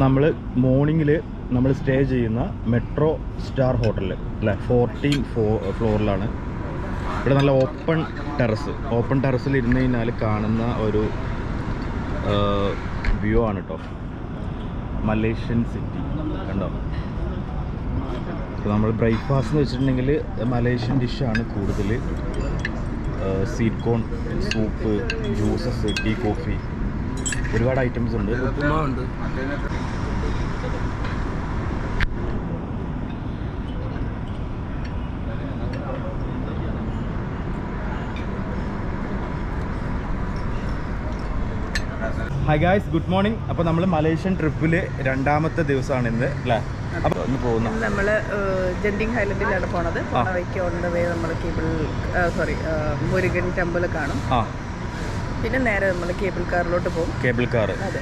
നമ്മൾ മോർണിംഗിൽ നമ്മൾ സ്റ്റേ ചെയ്യുന്ന മെട്രോ സ്റ്റാർ ഹോട്ടലിൽ അല്ലേ 14 ഫ്ലോറിലാണ്. ഇവിടെ നല്ല ഓപ്പൺ ടെറസിൽ ഇരുന്ന് കഴിഞ്ഞാൽ കാണുന്ന ഒരു വ്യൂ ആണ് കേട്ടോ. മലേഷ്യൻ സിറ്റി കണ്ടോ. അപ്പോൾ നമ്മൾ ബ്രേക്ക്ഫാസ്റ്റ് എന്ന് വെച്ചിട്ടുണ്ടെങ്കിൽ മലേഷ്യൻ ഡിഷാണ് കൂടുതൽ. Sweet corn, soup, juices, tea, coffee, ഒരുപാട് ഐറ്റംസ് ഉണ്ട്. ഉപ്പുമാവുണ്ട്. Hi guys, good morning. അപ്പോൾ നമ്മൾ മലേഷ്യൻ ട്രിപ്പിൽ രണ്ടാമത്തെ ദിവസമാണ് ഇന്ന് അല്ലേ. അപ്പോൾ ഒന്ന് പോകുന്നു. നമ്മൾ ജെൻറ്റിങ് ഹൈലൻഡിലാണ് പോണത്. വഴിക്ക് ഓൺ ദ വേ നമ്മൾ മുരുകൻ ടെമ്പിൾ കാണും. പിന്നെ നേരെ നമ്മൾ കേബിൾ കാറിലോട്ട് പോകും. Cable car. അതെ.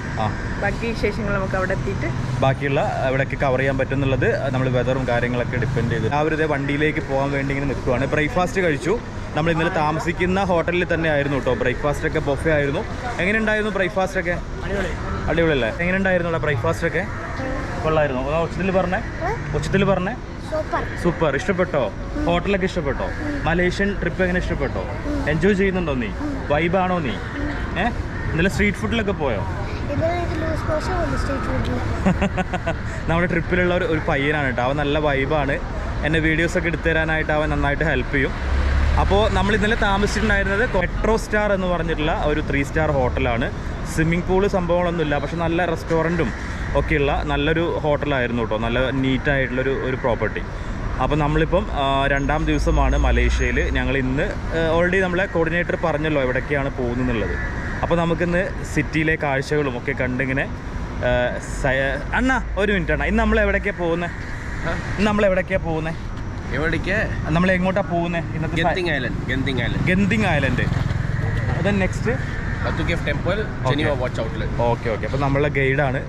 ബാക്കി വിശേഷങ്ങൾ നമുക്ക് അവിടെ എത്തിയിട്ട് ബാക്കിയുള്ള എവിടെയൊക്കെ കവർ ചെയ്യാൻ പറ്റും എന്നുള്ളത് നമ്മൾ വെതറും കാര്യങ്ങളൊക്കെ ഡിപ്പെൻഡ് ചെയ്ത് അവരുടെ വണ്ടിയിലേക്ക് പോകാൻ വേണ്ടി ഇങ്ങനെ നിൽക്കുവാണ്. ബ്രേക്ക്ഫാസ്റ്റ് കഴിച്ചു. നമ്മൾ ഇന്നലെ താമസിക്കുന്ന ഹോട്ടലിൽ തന്നെ ആയിരുന്നു കേട്ടോ. ബ്രേക്ക്ഫാസ്റ്റൊക്കെ ബൊഫേ ആയിരുന്നു. എങ്ങനെ ഉണ്ടായിരുന്നു ബ്രേക്ക്ഫാസ്റ്റൊക്കെ? അടിപൊളിയല്ലേ? എങ്ങനെ ഉണ്ടായിരുന്നു അവിടെ ബ്രേക്ക്ഫാസ്റ്റൊക്കെ? കൊള്ളായിരുന്നു. ഉച്ചത്തിൽ പറഞ്ഞേ സൂപ്പർ. ഇഷ്ടപ്പെട്ടോ? ഹോട്ടലൊക്കെ ഇഷ്ടപ്പെട്ടോ? മലേഷ്യൻ ട്രിപ്പ് എങ്ങനെ ഇഷ്ടപ്പെട്ടോ? എൻജോയ് ചെയ്യുന്നുണ്ടോ നീ? വൈബാണോ നീ? ഇന്നലെ സ്ട്രീറ്റ് ഫുഡിലൊക്കെ പോയോ? നമ്മുടെ ട്രിപ്പിലുള്ള ഒരു പയ്യനാണ് കേട്ടോ. അവൻ നല്ല വൈബാണ്. എന്നെ വീഡിയോസൊക്കെ എടുത്തു തരാനായിട്ട് അവൻ നന്നായിട്ട് ഹെൽപ്പ് ചെയ്യും. അപ്പോൾ നമ്മൾ ഇന്നലെ താമസിച്ചിട്ടുണ്ടായിരുന്നത് മെട്രോ സ്റ്റാർ എന്ന് പറഞ്ഞിട്ടുള്ള ഒരു 3 സ്റ്റാർ ഹോട്ടലാണ്. സ്വിമ്മിംഗ് പൂള് സംഭവങ്ങളൊന്നുമില്ല, പക്ഷെ നല്ല റെസ്റ്റോറൻറ്റും ഒക്കെയുള്ള നല്ലൊരു ഹോട്ടലായിരുന്നു കേട്ടോ. നല്ല നീറ്റായിട്ടുള്ളൊരു പ്രോപ്പർട്ടി. അപ്പോൾ നമ്മളിപ്പം രണ്ടാം ദിവസമാണ് മലേഷ്യയിൽ. ഞങ്ങൾ ഇന്ന് ഓൾറെഡി നമ്മളെ കോർഡിനേറ്റർ പറഞ്ഞല്ലോ എവിടേക്കാണ് പോകുന്നതെന്നുള്ളത്. അപ്പോൾ നമുക്കിന്ന് സിറ്റിയിലെ കാഴ്ചകളും ഒക്കെ കണ്ടിങ്ങനെ അണ്ണ ഒരു മിനിറ്റ് അണ്ണ, ഇന്ന് നമ്മൾ എവിടേക്കാണ് പോകുന്നത്? നമ്മൾ എങ്ങോട്ടാ പോകുന്നത്? ഗന്തിങ് ഐലൻഡ്. അത് നെക്സ്റ്റ് ഓക്കെ. അപ്പോൾ നമ്മളെ ഗൈഡാണ്,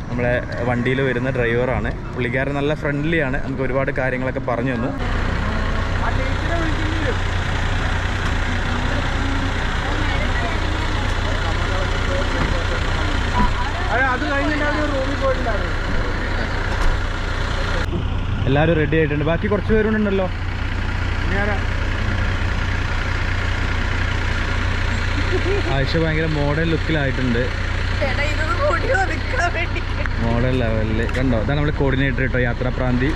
നമ്മളെ വണ്ടിയിൽ വരുന്ന ഡ്രൈവറാണ്. പുള്ളിക്കാരൻ നല്ല ഫ്രണ്ട്ലിയാണ്. നമുക്ക് ഒരുപാട് കാര്യങ്ങളൊക്കെ പറഞ്ഞു തന്നു. എല്ലാവരും റെഡി ആയിട്ടുണ്ട്. ബാക്കി കുറച്ച് പേരുണ്ടല്ലോ. ആയിഷ ഭയങ്കര മോഡേൺ ലുക്കിലായിട്ടുണ്ട്. മോഡൽ ലെവലില് കണ്ടോ. അതാണ് നമ്മുടെ കോർഡിനേറ്റർ കേട്ടോ, യാത്രാപ്രാന്തി.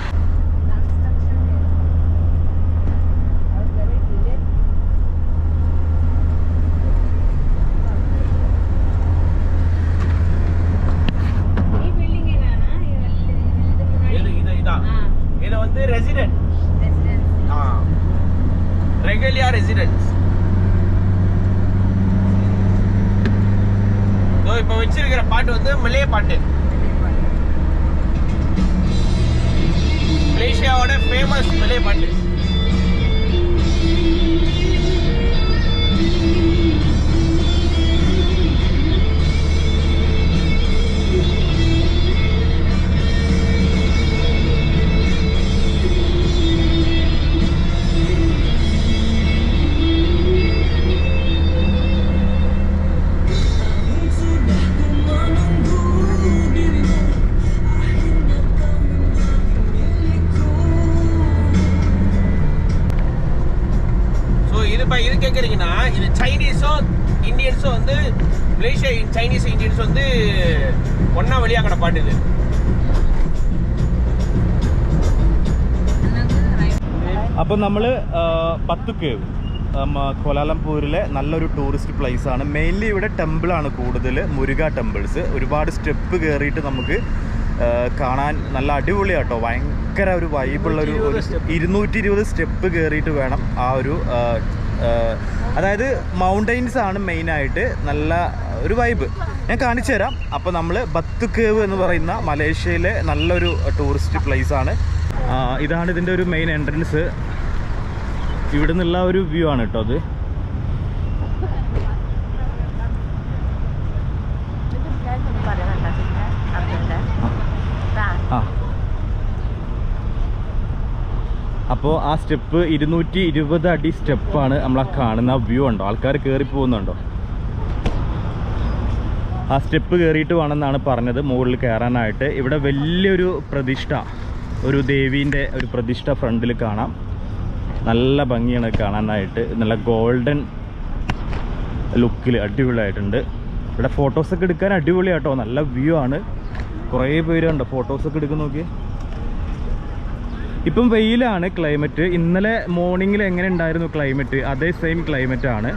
இது வந்து ரெசிடென்ட் ரெகுலர் ரெசிடென்ட்ஸ். இப்போ வச்சிருக்கிற பாட்டு வந்து மலே பாட்டு. மலேசியாவோட ஃபேமஸ் மலே பாட்டு. இது கேட்குறீங்கன்னா, இது சைனீஸும் இந்தியன்ஸும் வந்து மலேசியா சைனீஸ் இந்தியன்ஸ் வந்து ஒன்றா வெளியாகின பாட்டு இது. അപ്പം നമ്മൾ പത്ത് കേവ് കോലാലംപൂരിലെ നല്ലൊരു ടൂറിസ്റ്റ് പ്ലേസാണ്. മെയിൻലി ഇവിടെ ടെമ്പിളാണ് കൂടുതൽ, മുരുക ടെമ്പിൾസ്. ഒരുപാട് സ്റ്റെപ്പ് കയറിയിട്ട് നമുക്ക് കാണാൻ നല്ല അടിപൊളിയാട്ടോ. ഭയങ്കര ഒരു വൈബുള്ളൊരു 220 സ്റ്റെപ്പ് കയറിയിട്ട് വേണം ആ ഒരു അതായത് മൗണ്ടെയിൻസ് ആണ് മെയിനായിട്ട്. നല്ല ഒരു വൈബ് ഞാൻ കാണിച്ചു തരാം. അപ്പോൾ നമ്മൾ ബത്ത് കേവ് എന്ന് പറയുന്ന മലേഷ്യയിലെ നല്ലൊരു ടൂറിസ്റ്റ് പ്ലേസാണ്. ഇതാണ് ഇതിൻ്റെ ഒരു മെയിൻ എൻട്രൻസ്. ഇവിടെ നിന്നുള്ള ഒരു വ്യൂ ആണ് കേട്ടോ അത്. അപ്പോൾ ആ സ്റ്റെപ്പ് 220 അടി സ്റ്റെപ്പാണ് നമ്മൾ ആ കാണുന്ന വ്യൂ ഉണ്ടോ. ആൾക്കാർ കയറി പോകുന്നുണ്ടോ? ആ സ്റ്റെപ്പ് കയറിയിട്ട് വേണമെന്നാണ് പറഞ്ഞത് മുകളിൽ കയറാനായിട്ട്. ഇവിടെ വലിയൊരു പ്രതിഷ്ഠ, ഒരു ദേവീൻ്റെ ഒരു പ്രതിഷ്ഠ ഫ്രണ്ടിൽ കാണാം. നല്ല ഭംഗിയാണ് കാണാനായിട്ട്. നല്ല ഗോൾഡൻ ലുക്കിൽ അടിപൊളിയായിട്ടുണ്ട്. ഇവിടെ ഫോട്ടോസൊക്കെ എടുക്കാൻ അടിപൊളിയാട്ടോ, നല്ല വ്യൂ ആണ്. കുറേ പേരുണ്ട് ഫോട്ടോസൊക്കെ എടുക്കുന്ന. നോക്കി, ഇപ്പം വെയിലാണ് ക്ലൈമറ്റ്. ഇന്നലെ മോർണിംഗിൽ എങ്ങനെ ഉണ്ടായിരുന്നു ക്ലൈമറ്റ്, അതേ സെയിം ക്ലൈമറ്റ് ആണ്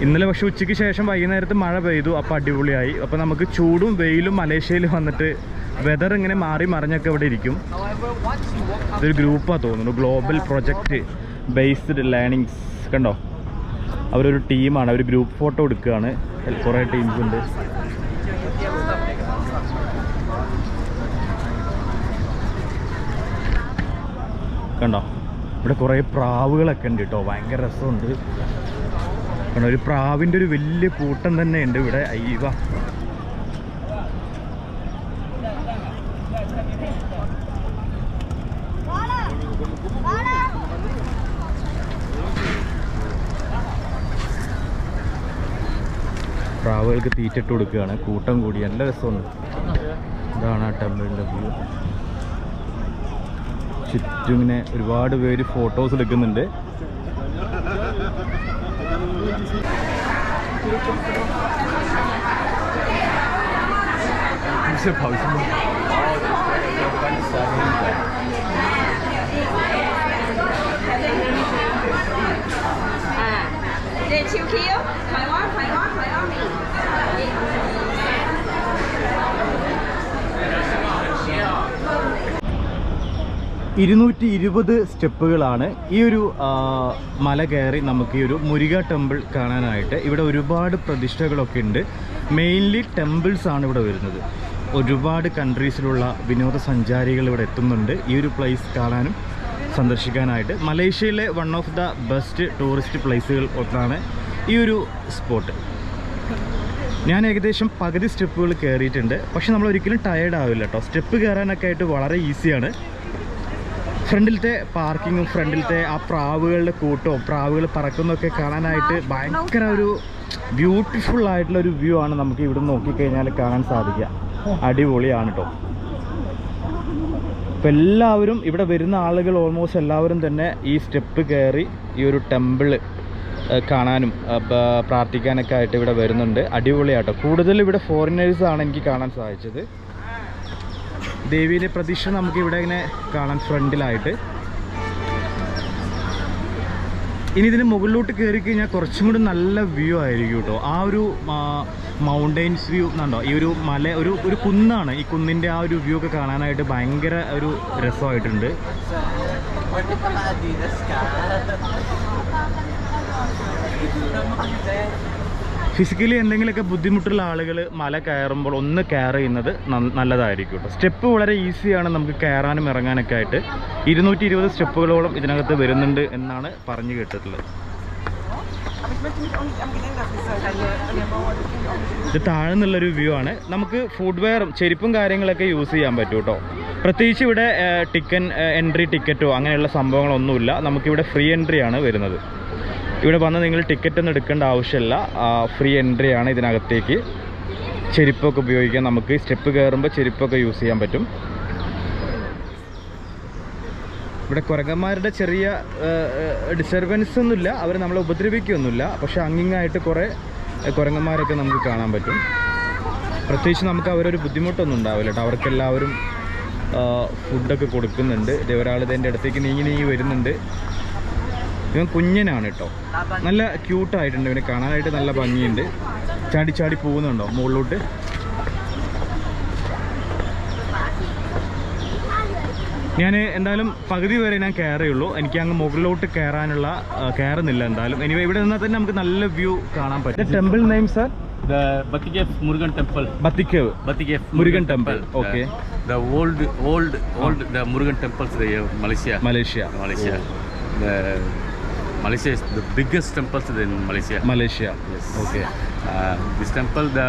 ഇന്നലെ. പക്ഷേ ഉച്ചയ്ക്ക് ശേഷം വൈകുന്നേരത്ത് മഴ പെയ്തു, അപ്പോൾ അടിപൊളിയായി. അപ്പോൾ നമുക്ക് ചൂടും വെയിലും മലേഷ്യയിൽ വന്നിട്ട് വെതർ ഇങ്ങനെ മാറി മറിഞ്ഞൊക്കെ ഇവിടെ ഇരിക്കും. ഇതൊരു ഗ്രൂപ്പാണ് തോന്നുന്നു, ഗ്ലോബൽ പ്രൊജക്റ്റ് ബേസ്ഡ് ലേണിങ്സ്. കണ്ടോ, അവരൊരു ടീമാണ്, അവർ ഗ്രൂപ്പ് ഫോട്ടോ എടുക്കുകയാണ്. കുറേ ടീംസ് ഉണ്ട്. കണ്ടോ, ഇവിടെ കുറേ പ്രാവുകളൊക്കെ ഉണ്ട് കേട്ടോ, ഭയങ്കര രസമുണ്ട്. കണ്ടോ, ഒരു പ്രാവിൻ്റെ ഒരു വലിയ കൂട്ടം തന്നെ ഉണ്ട് ഇവിടെ. അയ്യവ, പ്രാവുകൾക്ക് തീറ്റിട്ട് കൊടുക്കുകയാണ്, കൂട്ടം കൂടി. നല്ല രസമുണ്ട്. ഇതാണ് ആ ടെമ്പിളിൻ്റെ വ്യൂ. ചുറ്റും ഇങ്ങനെ ഒരുപാട് പേര് ഫോട്ടോസ് എടുക്കുന്നുണ്ട്. $220 സ്റ്റെപ്പുകളാണ് ഈ ഒരു മല കയറി നമുക്ക് ഈ ഒരു മുരുക ടെമ്പിൾ കാണാനായിട്ട്. ഇവിടെ ഒരുപാട് പ്രതിഷ്ഠകളൊക്കെ ഉണ്ട്. മെയിൻലി ടെമ്പിൾസ് ആണ് ഇവിടെ വരുന്നത്. ഒരുപാട് കൺട്രീസിലുള്ള വിനോദസഞ്ചാരികൾ ഇവിടെ എത്തുന്നുണ്ട് ഈ ഒരു പ്ലേസ് കാണാനും സന്ദർശിക്കാനായിട്ട്. മലേഷ്യയിലെ one of the best tourist പ്ലേസുകൾ ഒന്നാണ് ഈ ഒരു സ്പോട്ട്. ഞാൻ ഏകദേശം പകുതി സ്റ്റെപ്പുകൾ കയറിയിട്ടുണ്ട്. പക്ഷെ നമ്മൾ ഒരിക്കലും ടയേർഡ് ആവില്ല കേട്ടോ. സ്റ്റെപ്പ് കയറാനൊക്കെ ആയിട്ട് വളരെ ഈസിയാണ്. ഫ്രണ്ടിലത്തെ പാർക്കിങ്ങും ഫ്രണ്ടിലത്തെ ആ പ്രാവുകളുടെ കൂട്ടവും പ്രാവുകൾ പറക്കുന്നതൊക്കെ കാണാനായിട്ട് ഭയങ്കര ഒരു ബ്യൂട്ടിഫുൾ ആയിട്ടുള്ളൊരു വ്യൂ ആണ് നമുക്ക് ഇവിടെ നോക്കിക്കഴിഞ്ഞാൽ കാണാൻ സാധിക്കുക. അടിപൊളിയാണ് കേട്ടോ. ഇപ്പം എല്ലാവരും ഇവിടെ വരുന്ന ആളുകൾ ഓൾമോസ്റ്റ് എല്ലാവരും തന്നെ ഈ സ്റ്റെപ്പ് കയറി ഈ ഒരു ടെമ്പിള് കാണാനും പ്രാർത്ഥിക്കാനൊക്കെ ആയിട്ട് ഇവിടെ വരുന്നുണ്ട്. അടിപൊളിയാട്ടോ. കൂടുതൽ ഇവിടെ ഫോറിനേഴ്സാണ് എനിക്ക് കാണാൻ സാധിച്ചത്. ദേവീൻ്റെ പ്രതിഷ്ഠ നമുക്ക് ഇവിടെ ഇങ്ങനെ കാണാൻ ഫ്രണ്ടിലായിട്ട്. ഇനി ഇതിന് മുകളിലോട്ട് കയറി കഴിഞ്ഞാൽ കുറച്ചും കൂടി നല്ല വ്യൂ ആയിരിക്കും കേട്ടോ. ആ ഒരു മൗണ്ടെയിൻസ് വ്യൂ എന്നുണ്ടോ, ഈ ഒരു മല ഒരു കുന്നാണ്. ഈ കുന്നിൻ്റെ ആ ഒരു വ്യൂ ഒക്കെ കാണാനായിട്ട് ഭയങ്കര ഒരു രസമായിട്ടുണ്ട്. ഫിസിക്കലി എന്തെങ്കിലുമൊക്കെ ബുദ്ധിമുട്ടുള്ള ആളുകൾ മല കയറുമ്പോൾ ഒന്ന് കെയർ ചെയ്യുന്നത് നല്ലതായിരിക്കും കേട്ടോ. സ്റ്റെപ്പ് വളരെ ഈസിയാണ് നമുക്ക് കയറാനും ഇറങ്ങാനൊക്കെ ആയിട്ട്. 220 സ്റ്റെപ്പുകളോളം ഇതിനകത്ത് വരുന്നുണ്ട് എന്നാണ് പറഞ്ഞു കേട്ടിട്ടുള്ളത്. ഇത് താഴെ നിന്നുള്ളൊരു വ്യൂ ആണ്. നമുക്ക് ഫുഡ് വെയറും ചെരുപ്പും കാര്യങ്ങളൊക്കെ യൂസ് ചെയ്യാൻ പറ്റും കേട്ടോ. പ്രത്യേകിച്ച് ഇവിടെ എൻട്രി ടിക്കറ്റോ അങ്ങനെയുള്ള സംഭവങ്ങളൊന്നുമില്ല. നമുക്കിവിടെ ഫ്രീ എൻട്രി ആണ് വരുന്നത്. ഇവിടെ വന്ന് നിങ്ങൾ ടിക്കറ്റ് ഒന്നും എടുക്കേണ്ട ആവശ്യമില്ല. ഫ്രീ എൻട്രി ആണ് ഇതിനകത്തേക്ക്. ചെരുപ്പൊക്കെ ഉപയോഗിക്കാം. നമുക്ക് സ്റ്റെപ്പ് കയറുമ്പോൾ ചെരുപ്പൊക്കെ യൂസ് ചെയ്യാൻ പറ്റും. ഇവിടെ കുരങ്ങന്മാരുടെ ചെറിയ ഡിസ്റ്റർബൻസ് ഒന്നുമില്ല. അവർ നമ്മളെ ഉപദ്രവിക്കുകയൊന്നുമില്ല. പക്ഷെ അങ്ങിങ്ങായിട്ട് കുറേ കുരങ്ങന്മാരൊക്കെ നമുക്ക് കാണാൻ പറ്റും. പ്രത്യേകിച്ച് നമുക്ക് അവരൊരു ബുദ്ധിമുട്ടൊന്നും ഉണ്ടാവില്ല കേട്ടോ. അവർക്കെല്ലാവരും ഫുഡൊക്കെ കൊടുക്കുന്നുണ്ട്. ഒരാൾ ഇതിൻ്റെ അടുത്തേക്ക് നീങ്ങി വരുന്നുണ്ട്. ഇവൻ കുഞ്ഞനാണ് കേട്ടോ. നല്ല ക്യൂട്ടായിട്ടുണ്ട്. ഇവനെ കാണാനായിട്ട് നല്ല ഭംഗിയുണ്ട്. ചാടി പോകുന്നുണ്ടോ മുകളിലോട്ട്. ഞാൻ എന്തായാലും പകുതി വരെ ഞാൻ കയറുള്ളൂ. എനിക്ക് അങ്ങ് മുകളിലോട്ട് കയറുന്നില്ല എന്തായാലും. എനിവേ ഇവിടെ നിന്നാൽ തന്നെ നമുക്ക് നല്ല വ്യൂ കാണാൻ പറ്റും. Temple name sir? The Batikef Murugan Temple. Batikef Murugan Temple. Okay. The old the Murugan temples in Malaysia. Oh. The Malaysia is the biggest temples in Malaysia. Yes. Okay. This temple, the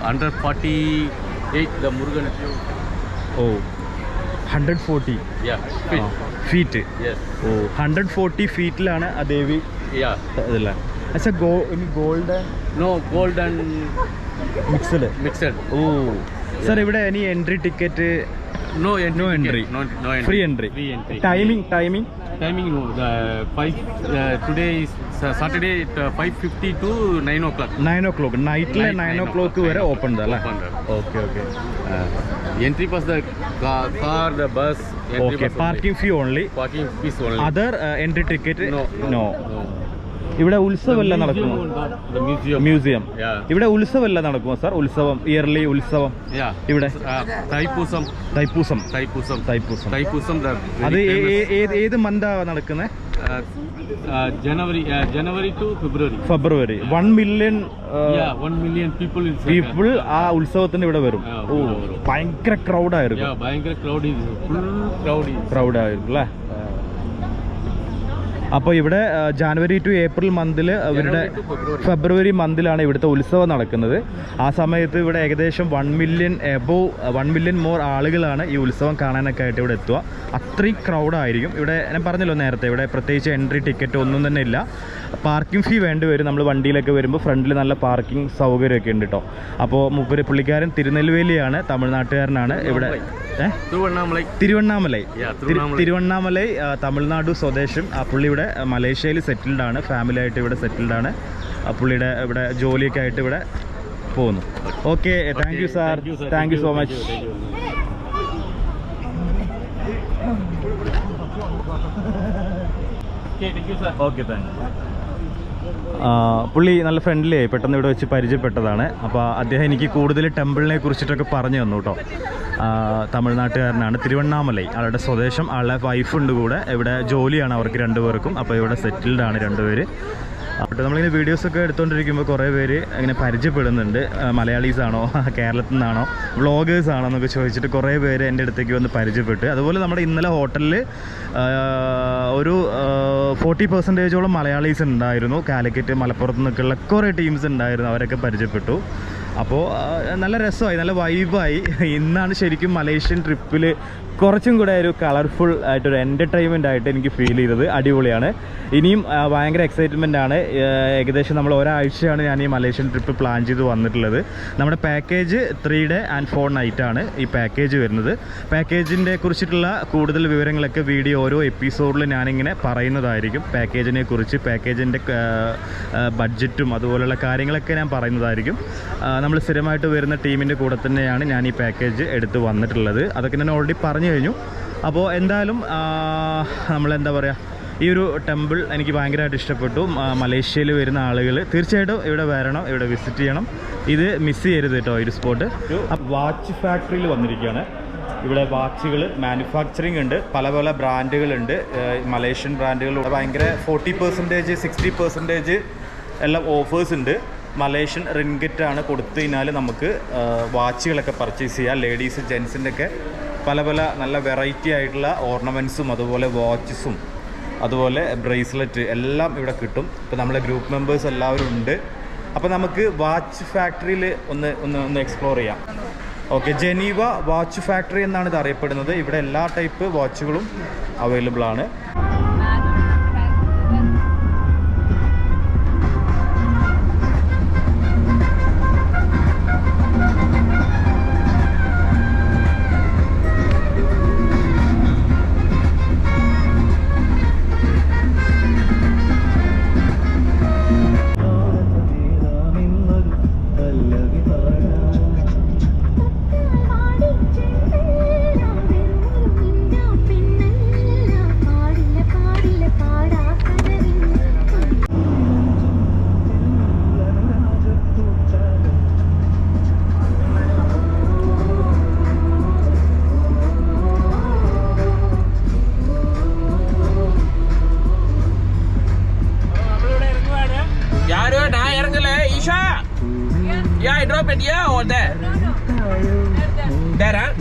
148 the Murugan. Oh. 140. Yeah. Feet. Yes. Oh. 140 feetലാണ് ആ ദേവി. Yeah. അതല്ല. As a gold and No, gold and mixed. Mixed. Oh sir, ഇവിടെ ഇനി entry ticket? No entry. No entry. No entry. Free entry. Free entry. Timing? Timing no. The 5. Today is Saturday at 5:50 to 9 o'clock. 9 o'clock. നൈറ്റിലെ 9 o'clock വരെ open അല്ലേ? Open there. Okay okay Entry pass the car, the bus. Okay. Parking fee only. Parking fees only. Other entry ticket No. No. ഇവിടെ ഉത്സവമല്ല നടക്കുമോ? The museum. Museum. Yeah. ഇവിടെ ഉത്സവമല്ല നടക്കുമോ sir? ഉത്സവം, ഇയർലി ഉത്സവം Yeah. ഇവിടെ? Thaipusam. തൈപ്പൂസം. Thaipusam. തൈപ്പൂസം. Thaipusam. The അത് very famous, ഏത് മന്താ നടക്കുന്നത്? January to February. February. 1 million Yeah, 1 million people is people ആ ഉത്സവത്തിന് ഇവിടെ വരും. Yeah, ഓ ഇവിടെ വരും. ഭയങ്കര ക്രൗഡായിരിക്കും. Yeah, ഭയങ്കര crowd is full crowd is. ക്രൗഡായിരിക്കും അല്ലേ? അപ്പോൾ ഇവിടെ ജാനുവരി ടു ഏപ്രിൽ മന്തിൽ ഇവരുടെ January to February. ഫെബ്രുവരി മന്തിലാണ് ഇവിടുത്തെ ഉത്സവം നടക്കുന്നത്. ആ സമയത്ത് ഇവിടെ ഏകദേശം 1 million എബോവ് 1 million മോർ ആളുകളാണ് ഈ ഉത്സവം കാണാനൊക്കെ ആയിട്ട് ഇവിടെ എത്തുക. അത്രയും ക്രൗഡായിരിക്കും ഇവിടെ. ഞാൻ പറഞ്ഞല്ലോ നേരത്തെ, ഇവിടെ പ്രത്യേകിച്ച് എൻട്രി ടിക്കറ്റ് ഒന്നും തന്നെ ഇല്ല. പാർക്കിംഗ് ഫീ വേണ്ടി വരും. നമ്മൾ വണ്ടിയിലൊക്കെ വരുമ്പോൾ ഫ്രണ്ടിൽ നല്ല പാർക്കിംഗ് സൗകര്യമൊക്കെ ഉണ്ട് കേട്ടോ. അപ്പോൾ പുള്ളിക്കാരൻ തിരുനെൽവേലിയാണ്, തമിഴ്നാട്ടുകാരനാണ്. ഇവിടെ തിരുവണ്ണാമലൈ. തിരുവണ്ണാമലൈ. Yeah, തിരുവണ്ണാമലൈ. തിരുവണ്ണാമലൈ തമിഴ്നാടു സ്വദേശം. ആ പുള്ളി ഇവിടെ മലേഷ്യയിൽ സെറ്റിൽഡ് ആണ്, ഫാമിലി ആയിട്ട് ഇവിടെ സെറ്റിൽഡ് ആണ്. ആ പുള്ളിയുടെ ഇവിടെ ജോലിയൊക്കെ ആയിട്ട് ഇവിടെ പോകുന്നു. Okay, thank you sir. Thank you so much. Okay, thank you. പുള്ളി നല്ല ഫ്രണ്ട്ലി ആയി, പെട്ടെന്ന് ഇവിടെ വെച്ച് പരിചയപ്പെട്ടതാണ്. അപ്പോൾ അദ്ദേഹം എനിക്ക് കൂടുതൽ ടെമ്പിളിനെ കുറിച്ചിട്ടൊക്കെ പറഞ്ഞു തന്നു കേട്ടോ. തമിഴ്നാട്ടുകാരനാണ്, തിരുവണ്ണാമലൈ ആളുടെ സ്വദേശം. ആളുടെ വൈഫുണ്ട് കൂടെ. ഇവിടെ ജോലിയാണ് അവർക്ക് രണ്ടുപേർക്കും. അപ്പോൾ ഇവിടെ സെറ്റിൽഡ് ആണ് രണ്ടുപേര്. അപ്പോൾ നമ്മളിങ്ങനെ വീഡിയോസൊക്കെ എടുത്തുകൊണ്ടിരിക്കുമ്പോൾ കുറേ പേര് ഇങ്ങനെ പരിചയപ്പെടുന്നുണ്ട്. മലയാളീസാണോ, കേരളത്തിൽ നിന്നാണോ, വ്ളോഗേഴ്സാണോ എന്നൊക്കെ ചോദിച്ചിട്ട് കുറേ പേര് എൻ്റെ അടുത്തേക്ക് വന്ന് പരിചയപ്പെട്ട്. അതുപോലെ നമ്മുടെ ഇന്നലെ ഹോട്ടലിൽ ഒരു 40% മലയാളീസ് ഉണ്ടായിരുന്നു. കാലിക്കറ്റ്, മലപ്പുറത്ത് നിന്നൊക്കെയുള്ള കുറേ ടീംസ് ഉണ്ടായിരുന്നു. അവരൊക്കെ പരിചയപ്പെട്ടു. അപ്പോൾ നല്ല രസമായി, നല്ല വൈബായി. ഇന്നാണ് ശരിക്കും മലേഷ്യൻ ട്രിപ്പിൽ കുറച്ചും കൂടെ ഒരു കളർഫുൾ ആയിട്ടൊരു എൻ്റർടൈൻമെൻ്റ് ആയിട്ട് എനിക്ക് ഫീൽ ചെയ്തത്. അടിപൊളിയാണ്. ഇനിയും ഭയങ്കര എക്സൈറ്റ്മെൻ്റ് ആണ്. ഏകദേശം നമ്മൾ ഒരാഴ്ചയാണ് ഞാൻ ഈ മലേഷ്യൻ ട്രിപ്പ് പ്ലാൻ ചെയ്ത് വന്നിട്ടുള്ളത്. നമ്മുടെ പാക്കേജ് 3 day and 4 night ആണ് ഈ പാക്കേജ് വരുന്നത്. പാക്കേജിൻ്റെ കുറിച്ചിട്ടുള്ള കൂടുതൽ വിവരങ്ങളൊക്കെ വീഡിയോ ഓരോ എപ്പിസോഡിൽ ഞാനിങ്ങനെ പറയുന്നതായിരിക്കും. പാക്കേജിനെ കുറിച്ച്, പാക്കേജിൻ്റെ ബഡ്ജറ്റും അതുപോലുള്ള കാര്യങ്ങളൊക്കെ ഞാൻ പറയുന്നതായിരിക്കും. നമ്മൾ സ്ഥിരമായിട്ട് വരുന്ന ടീമിൻ്റെ കൂടെ തന്നെയാണ് ഞാൻ ഈ പാക്കേജ് എടുത്ത് വന്നിട്ടുള്ളത്. അതൊക്കെ ഞാൻ ഓൾറെഡി പറഞ്ഞു കഴിഞ്ഞു. അപ്പോൾ എന്തായാലും നമ്മളെന്താ പറയുക, ഈ ഒരു ടെമ്പിൾ എനിക്ക് ഭയങ്കരമായിട്ട് ഇഷ്ടപ്പെട്ടു. മലേഷ്യയിൽ വരുന്ന ആളുകൾ തീർച്ചയായിട്ടും ഇവിടെ വരണം, ഇവിടെ വിസിറ്റ് ചെയ്യണം. ഇത് മിസ് ചെയ്യരുത് കേട്ടോ ഈ ഒരു സ്പോട്ട്. വാച്ച് ഫാക്ടറിയിൽ വന്നിരിക്കുകയാണ്. ഇവിടെ വാച്ചുകൾ മാനുഫാക്ചറിങ് ഉണ്ട്, പല പല ബ്രാൻഡുകളുണ്ട്. മലേഷ്യൻ ബ്രാൻഡുകൾ ഭയങ്കര 40%, 60% എല്ലാം ഓഫേഴ്സ് ഉണ്ട്. മലേഷ്യൻ റിൻഗറ്റാണ് കൊടുത്തു കഴിഞ്ഞാൽ നമുക്ക് വാച്ചുകളൊക്കെ പർച്ചേസ് ചെയ്യാം. ലേഡീസ്, ജെൻസിൻ്റെ ഒക്കെ പല പല നല്ല വെറൈറ്റി ആയിട്ടുള്ള ഓർണമെൻറ്റ്സും അതുപോലെ വാച്ചസും അതുപോലെ ബ്രേസ്ലെറ്റ് എല്ലാം ഇവിടെ കിട്ടും. ഇപ്പോൾ നമ്മുടെ ഗ്രൂപ്പ് മെമ്പേഴ്സ് എല്ലാവരും ഉണ്ട്. അപ്പോൾ നമുക്ക് വാച്ച് ഫാക്ടറിയിൽ ഒന്ന് എക്സ്പ്ലോർ ചെയ്യാം. ഓക്കെ, ജനീവ വാച്ച് ഫാക്ടറി എന്നാണ് ഇത് അറിയപ്പെടുന്നത്. ഇവിടെ എല്ലാ ടൈപ്പ് വാച്ചുകളും അവൈലബിൾ ആണ്. Yeah, I drop it here or there? There, huh?